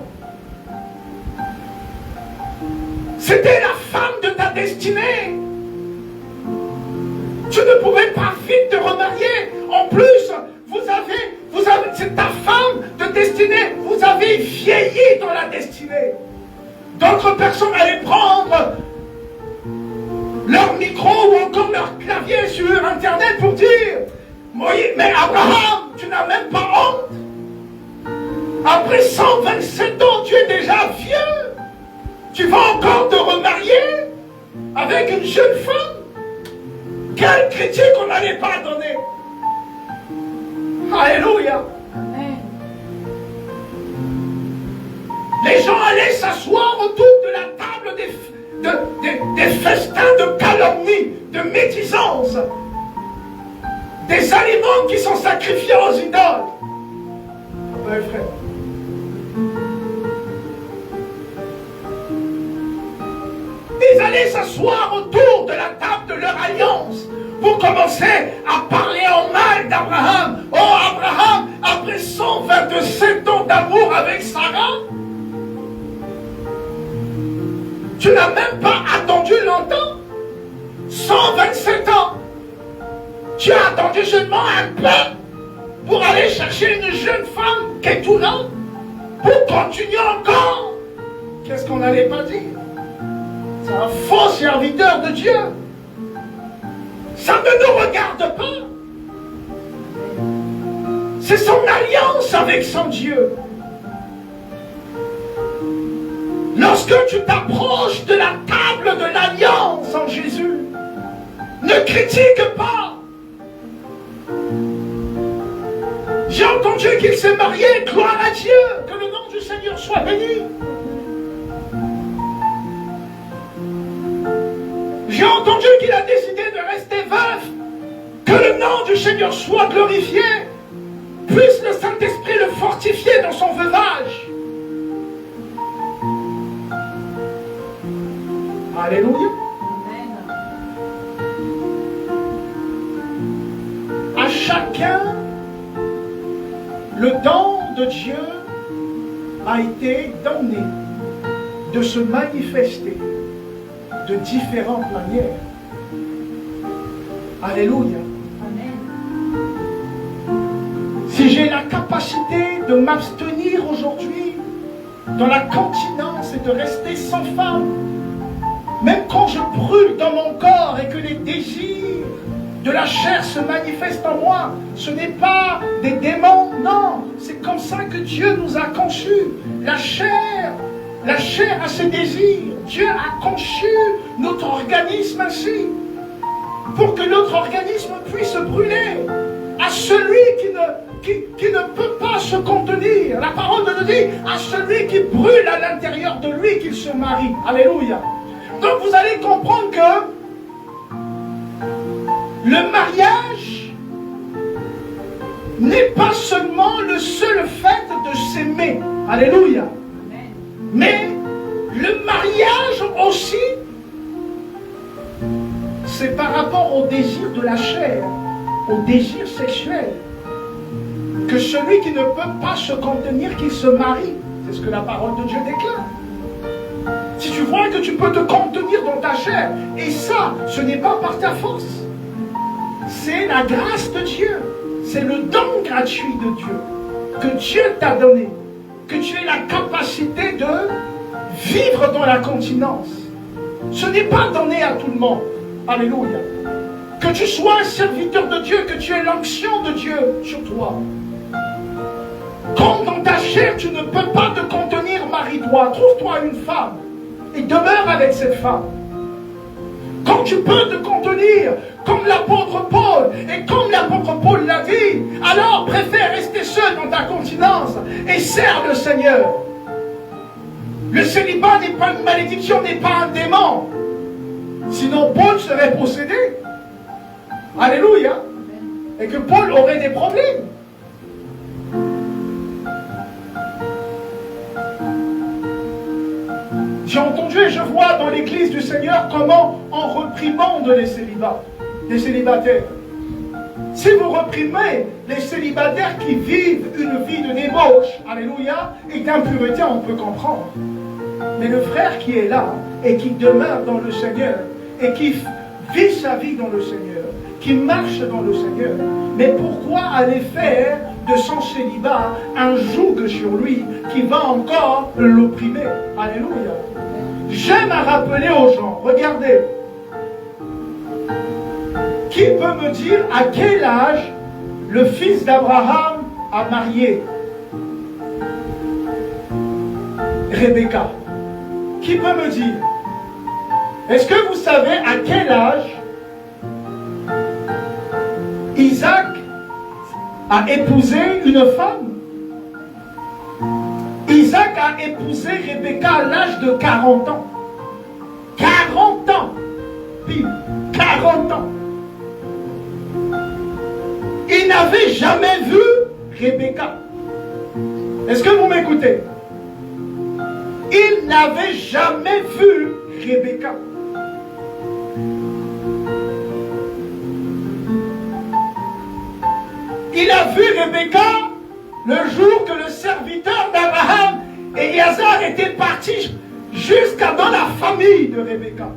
C'était la femme de ta destinée. Tu ne pouvais pas vite te remarier. En plus, c'est ta femme de destinée. Vous avez vieilli dans la destinée. D'autres personnes allaient prendre leur micro ou encore leur clavier sur Internet pour dire: Moïse, mais Abraham, tu n'as même pas honte. Après 127 ans, tu es déjà vieux, tu vas encore te remarier avec une jeune femme? Quelle critique on n'allait pas donner? Alléluia. Amen. Les gens allaient s'asseoir autour de la table des festins de calomnie, de médisance, des aliments qui sont sacrifiés aux idoles. Oui, frère. Ils allaient s'asseoir autour de la table de leur alliance pour commencer à parler en mal d'Abraham. Oh, Abraham, après 127 ans d'amour avec Sarah, tu n'as même pas attendu longtemps. 127 ans. Tu as attendu seulement un peu pour aller chercher une jeune femme qui est tout là, pour continuer encore. Qu'est-ce qu'on n'allait pas dire? C'est un faux serviteur de Dieu. Ça ne nous regarde pas. C'est son alliance avec son Dieu. Lorsque tu t'approches de la table de l'alliance en Jésus, ne critique pas. J'ai entendu qu'il s'est marié, gloire à Dieu, que le nom du Seigneur soit béni. J'ai entendu qu'il a décidé de rester veuf, que le nom du Seigneur soit glorifié, puisse le Saint-Esprit le fortifier dans son veuvage. Alléluia. À chacun, le don de Dieu a été donné de se manifester de différentes manières. Alléluia. Amen. Si j'ai la capacité de m'abstenir aujourd'hui dans la continence et de rester sans femme, même quand je brûle dans mon corps et que les désirs de la chair se manifestent en moi, ce n'est pas des démons, non, c'est comme ça que Dieu nous a conçus. La chair a ses désirs. Dieu a conçu notre organisme ainsi, pour que notre organisme puisse brûler à celui qui ne peut pas se contenir. La parole de Dieu dit, à celui qui brûle à l'intérieur de lui qu'il se marie. Alléluia. Donc vous allez comprendre que le mariage n'est pas seulement le seul fait de s'aimer. Alléluia. Amen. Mais le mariage aussi, c'est par rapport au désir de la chair, au désir sexuel, que celui qui ne peut pas se contenir, qu'il se marie. C'est ce que la parole de Dieu déclare. Si tu vois que tu peux te contenir dans ta chair, et ça, ce n'est pas par ta force, c'est la grâce de Dieu, c'est le don gratuit de Dieu, que Dieu t'a donné, que tu aies la capacité de vivre dans la continence. Ce n'est pas donné à tout le monde. Alléluia. Que tu sois un serviteur de Dieu, que tu aies l'onction de Dieu sur toi. Quand dans ta chair tu ne peux pas te contenir, marie-toi, trouve-toi une femme et demeure avec cette femme. Quand tu peux te contenir, comme l'apôtre Paul, et comme l'apôtre Paul l'a dit, alors préfère rester seul dans ta continence et sers le Seigneur. Le célibat n'est pas une malédiction, n'est pas un démon. Sinon Paul serait possédé. Alléluia. Et que Paul aurait des problèmes. J'ai entendu et je vois dans l'église du Seigneur comment on réprimande les célibataires. Si vous reprimez les célibataires qui vivent une vie de débauche, alléluia, et d'impureté, on peut comprendre. Mais le frère qui est là et qui demeure dans le Seigneur et qui vit sa vie dans le Seigneur, qui marche dans le Seigneur, mais pourquoi aller faire de son célibat un joug sur lui qui va encore l'opprimer? Alléluia. J'aime à rappeler aux gens, regardez, qui peut me dire à quel âge le fils d'Abraham a marié? Rebecca? Qui peut me dire? Est-ce que vous savez à quel âge Isaac a épousé une femme? Isaac a épousé Rebecca à l'âge de 40 ans. 40 ans. Pile. 40 ans. Il n'avait jamais vu Rebecca. Est-ce que vous m'écoutez? Il n'avait jamais vu Rebecca. Il a vu Rebecca le jour que le serviteur d'Abraham, Éliazar, était parti jusqu'à dans la famille de Rebecca.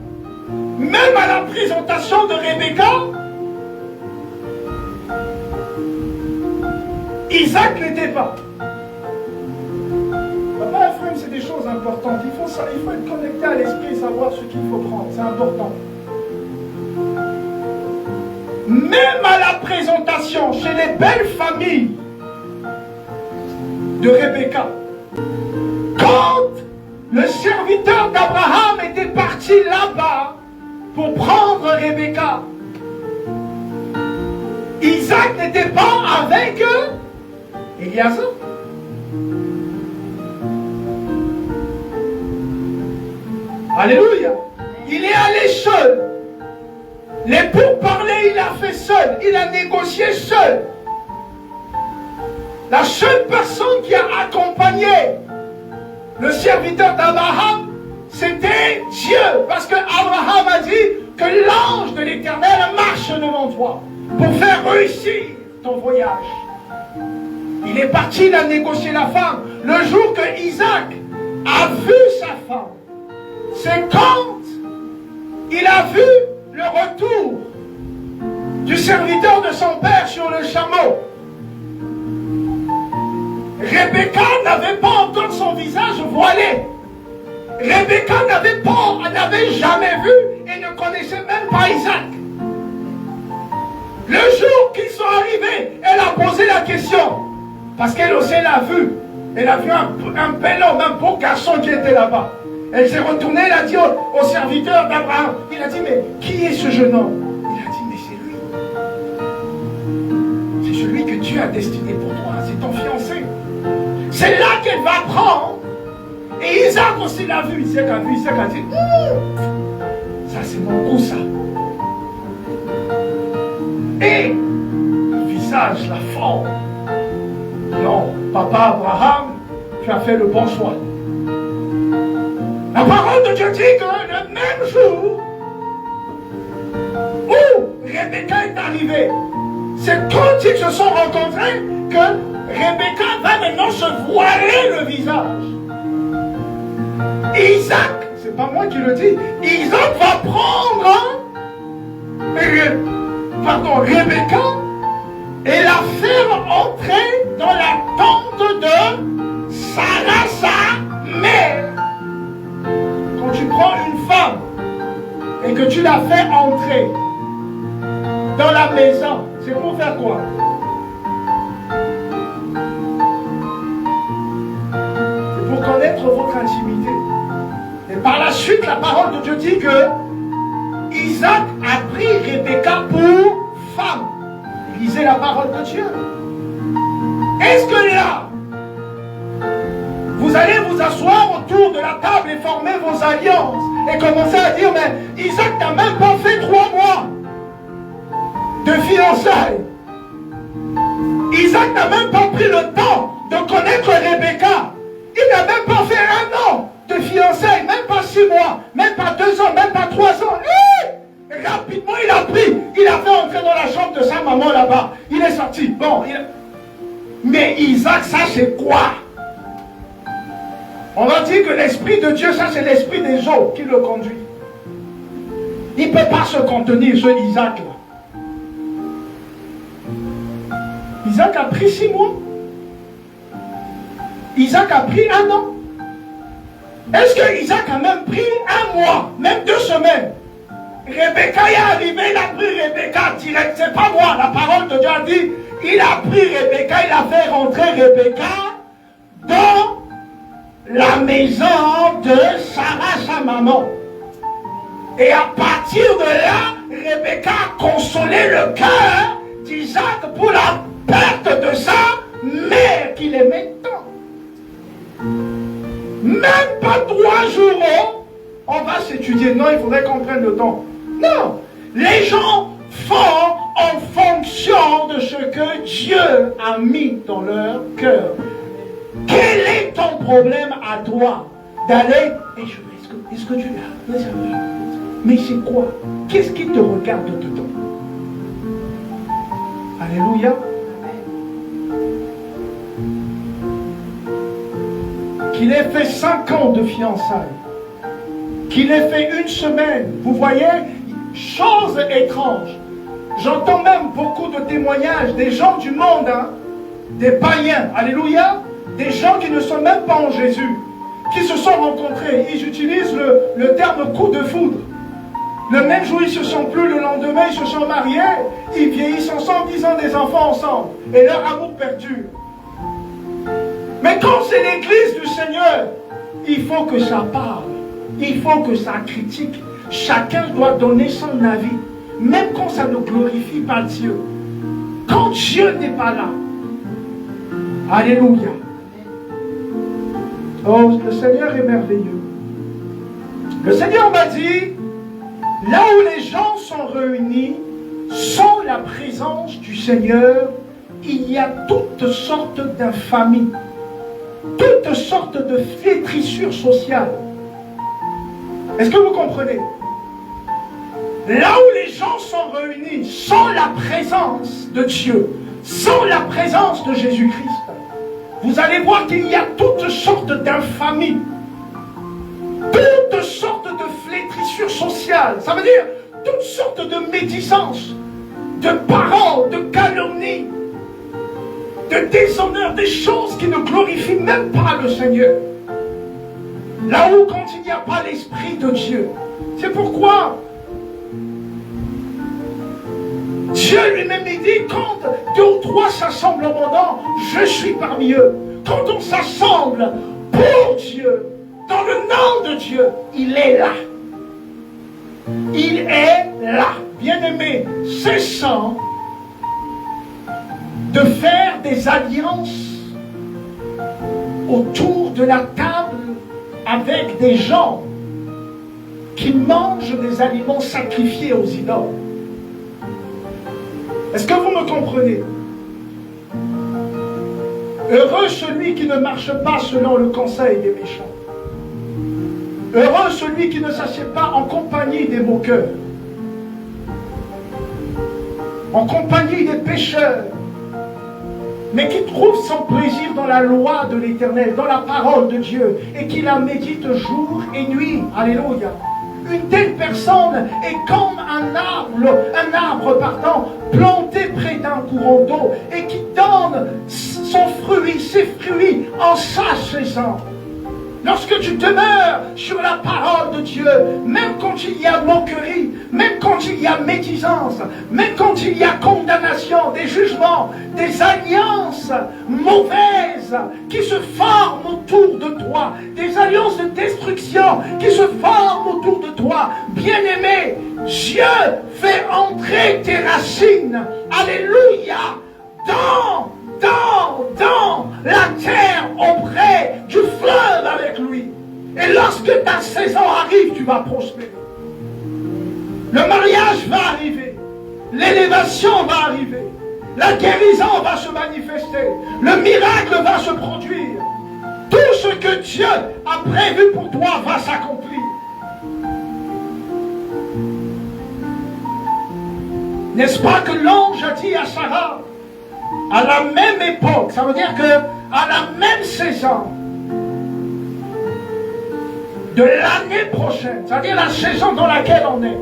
Même à la présentation de Rebecca, Isaac n'était pas. Papa et frère, c'est des choses importantes. Il faut être connecté à l'esprit et savoir ce qu'il faut prendre. C'est important. Même à la présentation chez les belles familles de Rebecca, quand le serviteur d'Abraham était parti là-bas pour prendre Rebecca, Isaac n'était pas avec Éliazar. Alléluia. Il est allé seul. Les pourparlers, il a fait seul. Il a négocié seul. La seule personne qui a accompagné le serviteur d'Abraham, c'était Dieu. Parce que Abraham a dit que l'ange de l'Éternel marche devant toi pour faire réussir ton voyage. Il est parti, il a négocié la femme. Le jour que Isaac a vu sa femme, c'est quand il a vu le retour du serviteur de son père sur le chameau. Rebecca n'avait pas encore son visage voilé. Rebecca n'avait jamais vu et ne connaissait même pas Isaac. Le jour qu'ils sont arrivés, elle a posé la question. Parce qu'elle aussi l'a vu. Elle a vu un bel homme, un beau garçon qui était là-bas. Elle s'est retournée, elle a dit au serviteur d'Abraham, il a dit, mais qui est ce jeune homme? Il a dit, mais c'est lui. C'est celui que Dieu a destiné pour toi, c'est ton fiancé. C'est là qu'elle va prendre. Et Isaac aussi l'a vu. Isaac a dit, ça c'est mon goût ça. Et le visage, la forme. Non, papa Abraham, tu as fait le bon choix. La parole de Dieu dit que le même jour où Rebecca est arrivée, c'est quand ils se sont rencontrés que Rebecca va maintenant se voiler le visage. Isaac, c'est pas moi qui le dis, Isaac va prendre Rebecca et la faire entrer dans la tente de Sarah, sa mère. Quand tu prends une femme et que tu la fais entrer dans la maison, c'est pour faire quoi? C'est pour connaître votre intimité. Et par la suite, la parole de Dieu dit que Isaac a pris Rebecca pour femme. Lisez la parole de Dieu. Est-ce que là, vous allez vous asseoir autour de la table et former vos alliances et commencer à dire, mais Isaac n'a même pas fait 3 mois de fiançailles. Isaac n'a même pas pris le temps de connaître Rebecca. Il n'a même pas fait 1 an de fiançailles, même pas 6 mois, même pas 2 ans, même pas 3 ans. Et rapidement, il a fait entrer dans la chambre de sa maman là-bas. Il est sorti. Bon, mais Isaac, ça c'est quoi? On va dire que l'esprit de Dieu, ça c'est l'esprit des eaux qui le conduit. Il ne peut pas se contenir, ce Isaac-là. Isaac a pris 6 mois. Isaac a pris 1 an. Est-ce que Isaac a même pris 1 mois, même 2 semaines? Rebecca est arrivé, il a pris Rebecca direct. C'est pas moi, la parole de Dieu a dit, il a pris Rebecca, il a fait rentrer Rebecca dans la maison de Sarah, sa maman. Et à partir de là, Rebecca a consolé le cœur d'Isaac pour la perte de sa mère qu'il aimait tant. Même pas 3 jours, on va s'étudier. Non, il faudrait qu'on prenne le temps. Non, les gens font en fonction de ce que Dieu a mis dans leur cœur. Quel est ton problème à toi d'aller, est-ce que tu l'as? Mais c'est quoi? Qu'est-ce qui te regarde dedans? Alléluia. Qu'il ait fait 5 ans de fiançailles, qu'il ait fait 1 semaine, vous voyez, chose étrange. J'entends même beaucoup de témoignages des gens du monde, hein, des païens, alléluia, des gens qui ne sont même pas en Jésus, qui se sont rencontrés. Ils utilisent le terme coup de foudre. Le même jour, ils se sont plus, le lendemain, ils se sont mariés, ils vieillissent ensemble, ils ont des enfants ensemble, et leur amour perdure. Mais quand c'est l'église du Seigneur, il faut que ça parle, il faut que ça critique. Chacun doit donner son avis, même quand ça ne glorifie pas Dieu. Quand Dieu n'est pas là. Alléluia. Oh, le Seigneur est merveilleux. Le Seigneur m'a dit, là où les gens sont réunis, sans la présence du Seigneur, il y a toutes sortes d'infamies, toutes sortes de flétrissures sociales. Est-ce que vous comprenez? Là où les gens sont réunis sans la présence de Dieu, sans la présence de Jésus-Christ, vous allez voir qu'il y a toutes sortes d'infamies, toutes sortes de flétrissures sociales. Ça veut dire toutes sortes de médisances, de paroles, de calomnies, de déshonneur, des choses qui ne glorifient même pas le Seigneur. Là où quand il n'y a pas l'Esprit de Dieu. C'est pourquoi Dieu lui-même dit, quand 2 ou 3 s'assemblent en mon nom, je suis parmi eux. Quand on s'assemble pour Dieu, dans le nom de Dieu, il est là. Il est là. Bien-aimé, cessons de faire des alliances autour de la table avec des gens qui mangent des aliments sacrifiés aux idoles. Est-ce que vous me comprenez? Heureux celui qui ne marche pas selon le conseil des méchants. Heureux celui qui ne s'assied pas en compagnie des moqueurs, en compagnie des pécheurs, mais qui trouve son plaisir dans la loi de l'Éternel, dans la parole de Dieu, et qui la médite jour et nuit. Alléluia. Une telle personne est comme un arbre planté près d'un courant d'eau, et qui donne ses fruits en sa saison. Lorsque tu demeures sur la parole de Dieu, même quand il y a moquerie, même quand il y a médisance, même quand il y a condamnation, des jugements, des alliances mauvaises qui se forment autour de toi, des alliances de destruction qui se forment autour de toi, bien-aimé, Dieu fait entrer tes racines, alléluia, dans la terre auprès du fleuve avec lui. Et lorsque ta saison arrive, tu vas prospérer. Le mariage va arriver. L'élévation va arriver. La guérison va se manifester. Le miracle va se produire. Tout ce que Dieu a prévu pour toi va s'accomplir. N'est-ce pas que l'ange a dit à Sarah, à la même époque, ça veut dire que à la même saison de l'année prochaine, c'est-à-dire la saison dans laquelle on est,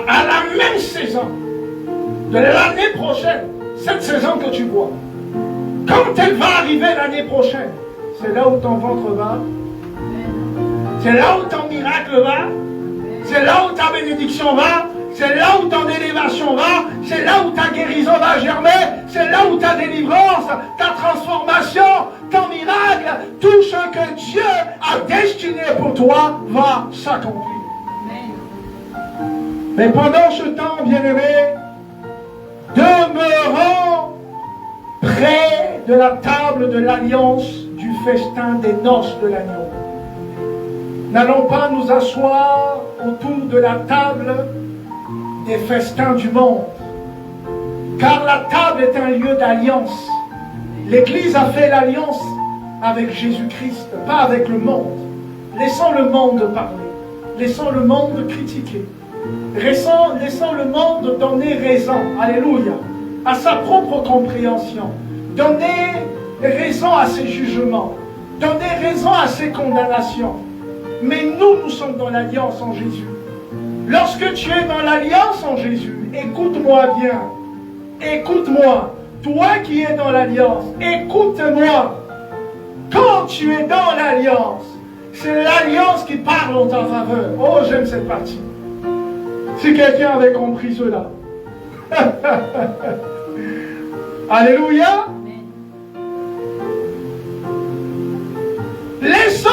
à la même saison de l'année prochaine, cette saison que tu vois, quand elle va arriver l'année prochaine, c'est là où ton ventre va, c'est là où ton miracle va, c'est là où ta bénédiction va, C'est là où ton élévation va, c'est là où ta guérison va germer, c'est là où ta délivrance, ta transformation, ton miracle, tout ce que Dieu a destiné pour toi va s'accomplir. Mais pendant ce temps, bien-aimé, demeurons près de la table de l'alliance du festin des noces de l'agneau. N'allons pas nous asseoir autour de la table des festins du monde, car la table est un lieu d'alliance. L'Église a fait l'alliance avec Jésus-Christ, pas avec le monde. Laissons le monde parler, laissons le monde critiquer, laissons le monde donner raison, alléluia, à sa propre compréhension, donner raison à ses jugements, donner raison à ses condamnations. Mais nous sommes dans l'alliance en Jésus. Lorsque tu es dans l'alliance en Jésus, écoute-moi bien. Écoute-moi. Toi qui es dans l'alliance, écoute-moi. Quand tu es dans l'alliance, c'est l'alliance qui parle en ta faveur. Oh, j'aime cette partie. Si quelqu'un avait compris cela. Alléluia. Laissons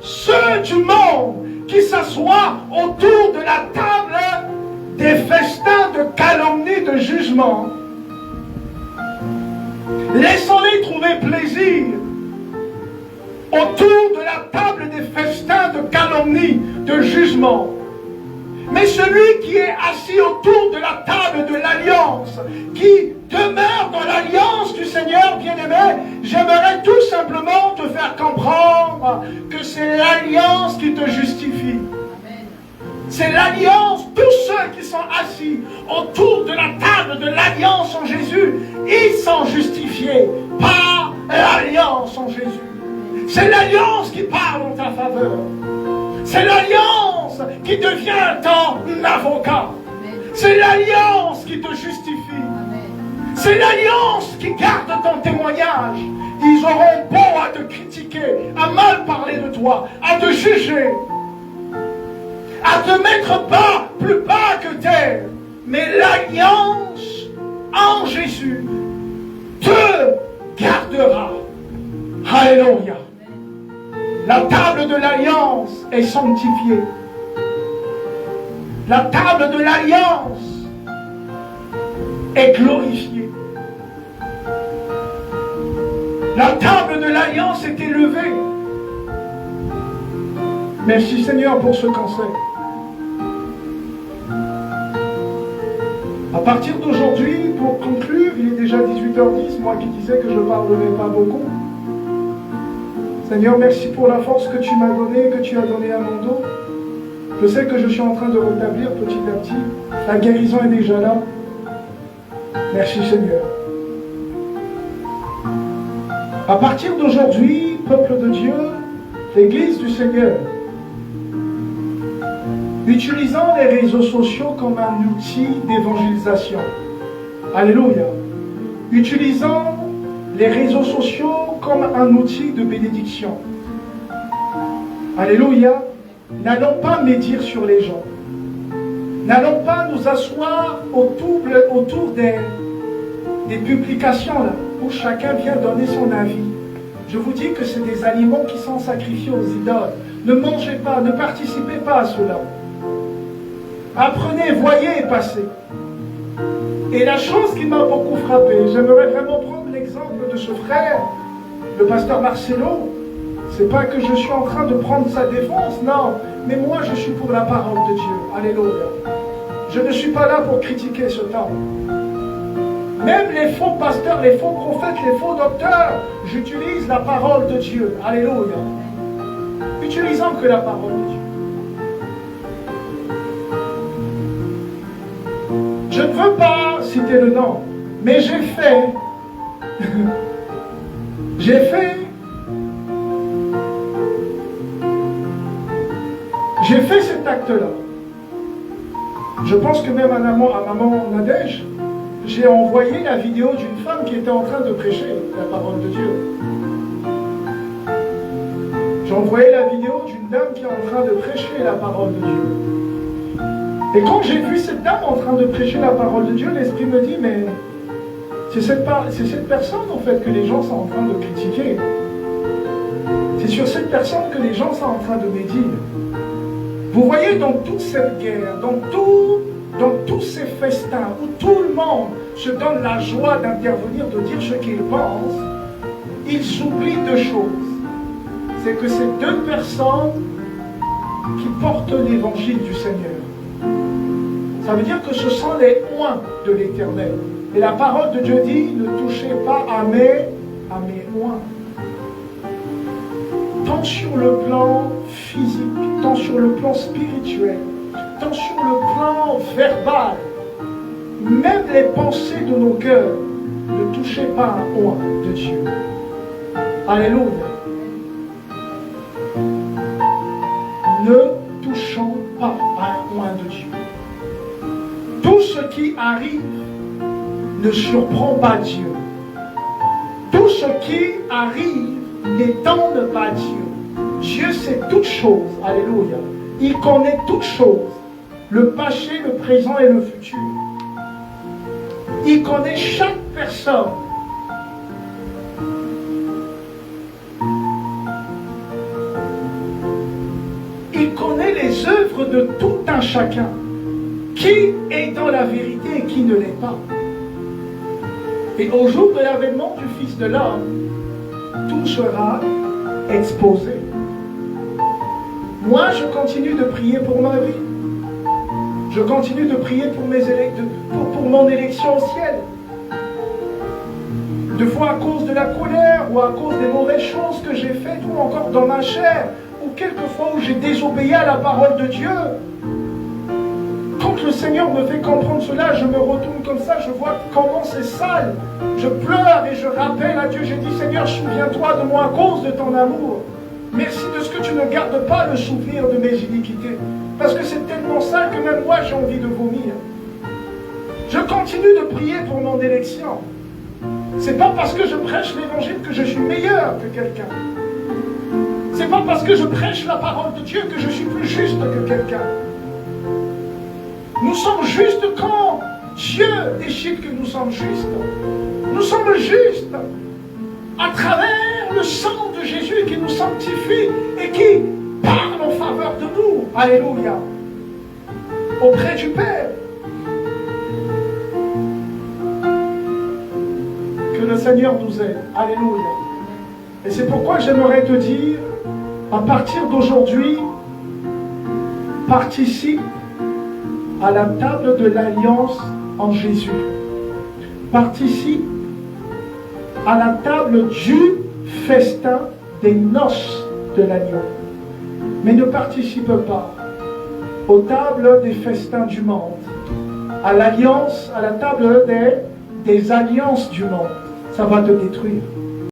ceux du monde qui s'assoient autour de la table des festins de calomnie, de jugement. Laissons-les trouver plaisir autour de la table des festins de calomnie, de jugement. Mais celui qui est assis autour de la table de l'alliance, qui demeure dans l'alliance du Seigneur bien-aimé, j'aimerais tout simplement te faire comprendre que c'est l'alliance qui te justifie. C'est l'alliance, tous ceux qui sont assis autour de la table de l'alliance en Jésus, ils sont justifiés par l'alliance en Jésus. C'est l'alliance qui parle en ta faveur. C'est l'alliance qui devient ton avocat. C'est l'alliance qui te justifie. C'est l'alliance qui garde ton témoignage. Ils auront beau à te critiquer, à mal parler de toi, à te juger, à te mettre bas, plus bas que terre. Mais l'alliance en Jésus te gardera. Alléluia. La table de l'alliance est sanctifiée. La table de l'alliance est glorifiée. La table de l'alliance est élevée. Merci Seigneur pour ce conseil. À partir d'aujourd'hui, pour conclure, il est déjà 18h10, moi qui disais que je ne parlerai pas beaucoup. Seigneur, merci pour la force que tu m'as donnée, que tu as donnée à mon dos. Je sais que je suis en train de rétablir petit à petit. La guérison est déjà là. Merci Seigneur. À partir d'aujourd'hui, peuple de Dieu, l'Église du Seigneur, utilisant les réseaux sociaux comme un outil d'évangélisation. Alléluia. Utilisant les réseaux sociaux comme un outil de bénédiction. Alléluia. N'allons pas médire sur les gens. N'allons pas nous asseoir autour des publications là, où chacun vient donner son avis. Je vous dis que c'est des aliments qui sont sacrifiés aux idoles. Ne mangez pas, ne participez pas à cela. Apprenez, voyez et passez. Et la chose qui m'a beaucoup frappé, j'aimerais vraiment prendre l'exemple de ce frère, le pasteur Marcelo. C'est pas que je suis en train de prendre sa défense, non. Mais moi, je suis pour la parole de Dieu. Alléluia. Je ne suis pas là pour critiquer ce temps. Même les faux pasteurs, les faux prophètes, les faux docteurs, j'utilise la parole de Dieu. Alléluia. Utilisons que la parole de Dieu. Je ne veux pas citer le nom, mais j'ai fait cet acte-là. Je pense que même à maman Nadège, j'ai envoyé la vidéo d'une femme qui était en train de prêcher la parole de Dieu. J'ai envoyé la vidéo d'une dame qui est en train de prêcher la parole de Dieu. Et quand j'ai vu cette dame en train de prêcher la parole de Dieu, l'Esprit me dit, mais c'est cette personne en fait que les gens sont en train de critiquer. C'est sur cette personne que les gens sont en train de médire. Vous voyez, dans toute cette guerre, dans tous ces festins où tout le monde se donne la joie d'intervenir, de dire ce qu'il pense, ils oublient deux choses. C'est que ces deux personnes qui portent l'évangile du Seigneur. Ça veut dire que ce sont les oints de l'Éternel. Et la parole de Dieu dit, ne touchez pas à mes oints. Tant sur le plan physique, tant sur le plan spirituel, tant sur le plan verbal, même les pensées de nos cœurs, ne touchez pas à un oint de Dieu. Alléluia. Ne touchons pas à un oint de Dieu. Tout ce qui arrive ne surprend pas Dieu. Tout ce qui arrive n'étonne pas Dieu. Dieu sait toutes choses. Alléluia. Il connaît toutes choses. Le passé, le présent et le futur. Il connaît chaque personne. Il connaît les œuvres de tout un chacun. Qui est dans la vérité et qui ne l'est pas. Et au jour de l'avènement du Fils de l'homme, tout sera exposé. Moi, je continue de prier pour ma vie. Je continue de prier pour mon élection au ciel. De fois à cause de la colère ou à cause des mauvaises choses que j'ai faites ou encore dans ma chair ou quelquefois où j'ai désobéi à la parole de Dieu. Quand le Seigneur me fait comprendre cela, je me retourne comme ça, je vois comment c'est sale. Je pleure et je rappelle à Dieu, j'ai dit, Seigneur, souviens-toi de moi à cause de ton amour. Merci de ce que tu ne gardes pas le souvenir de mes iniquités. Parce que c'est tellement sale que même moi j'ai envie de vomir. Je continue de prier pour mon élection. C'est pas parce que je prêche l'évangile que je suis meilleur que quelqu'un. C'est pas parce que je prêche la parole de Dieu que je suis plus juste que quelqu'un. Nous sommes justes quand Dieu décide que nous sommes justes. Nous sommes justes à travers le sang de Jésus qui nous sanctifie et qui parle en faveur de nous. Alléluia. Auprès du Père. Que le Seigneur nous aide. Alléluia. Et c'est pourquoi j'aimerais te dire, à partir d'aujourd'hui, participe à la table de l'alliance en Jésus. Participe à la table du festin des noces de l'agneau. Mais ne participe pas aux tables des festins du monde, à l'alliance, à la table des alliances du monde. Ça va te détruire.